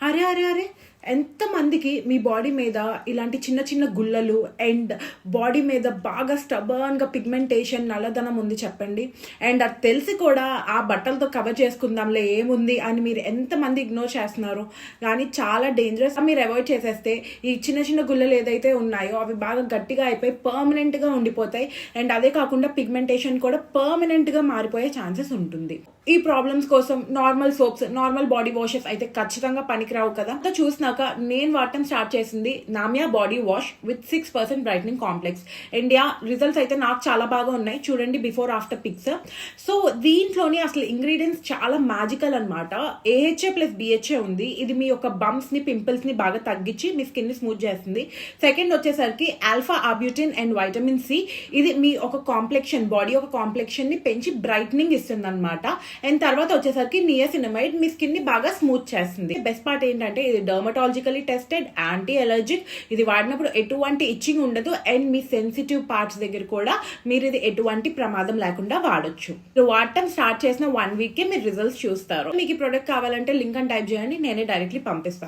అరే అరే అరే ఎంతమందికి మీ బాడీ మీద ఇలాంటి చిన్న చిన్న గుల్లలు అండ్ బాడీ మీద బాగా స్టబర్న్గా పిగ్మెంటేషన్ నల్లదనం ఉంది చెప్పండి. అండ్ అది తెలిసి కూడా ఆ బట్టలతో కవర్ చేసుకుందాంలే ఏముంది అని మీరు ఎంతమంది ఇగ్నోర్ చేస్తున్నారు. కానీ చాలా డేంజరస్. మీరు అవాయిడ్ చేసేస్తే ఈ చిన్న చిన్న గుల్లలు ఏదైతే ఉన్నాయో అవి బాగా గట్టిగా అయిపోయి పర్మనెంట్గా ఉండిపోతాయి. అండ్ అదే కాకుండా పిగ్మెంటేషన్ కూడా పర్మనెంట్గా మారిపోయే ఛాన్సెస్ ఉంటుంది. ఈ ప్రాబ్లమ్స్ కోసం normal soaps, normal body washes అయితే ఖచ్చితంగా పనికిరావు కదా. చూసినాక నేను వాడటం స్టార్ట్ చేసింది Namyaa body wash with 6% brightening complex. India results అయితే నాకు చాలా బాగా ఉన్నాయి. చూడండి బిఫోర్ ఆఫ్టర్ పిక్స్. సో దీంట్లోని అసలు ఇంగ్రీడియంట్స్ చాలా మ్యాజికల్ అనమాట. AHA ప్లస్ BHA ఉంది. ఇది మీ యొక్క బంప్స్ ని, పింపుల్స్ ని బాగా తగ్గించి మీ స్కిన్ ని స్మూత్ చేస్తుంది. సెకండ్ వచ్చేసరికి ఆల్ఫా ఆబ్యూటిన్ అండ్ వైటమిన్ C. ఇది మీ ఒక కాంప్లెక్షన్, బాడీ ఒక కాంప్లెక్షన్ ని పెంచి బ్రైట్నింగ్ ఇస్తుంది అనమాట. అండ్ తర్వాత వచ్చేసరికి నియాసినమైడ్ మీ స్కిన్ ని బాగా స్మూత్ చేస్తుంది. బెస్ట్ పార్ట్ ఏంటంటే ఇది డర్మటాలజికలీ టెస్టెడ్, యాంటీ ఎలర్జిక్. ఇది వాడినప్పుడు ఎటువంటి ఇచ్చింగ్ ఉండదు. అండ్ మీ సెన్సిటివ్ పార్ట్స్ దగ్గర కూడా మీరు ఇది ఎటువంటి ప్రమాదం లేకుండా వాడొచ్చు. వాడటం స్టార్ట్ చేసిన 1 వీక్ కే మీరు రిజల్ట్స్ చూస్తారు. మీకు ఈ ప్రొడక్ట్ కావాలంటే లింక్ అని టైప్ చేయండి, నేనే డైరెక్ట్లీ పంపిస్తాను.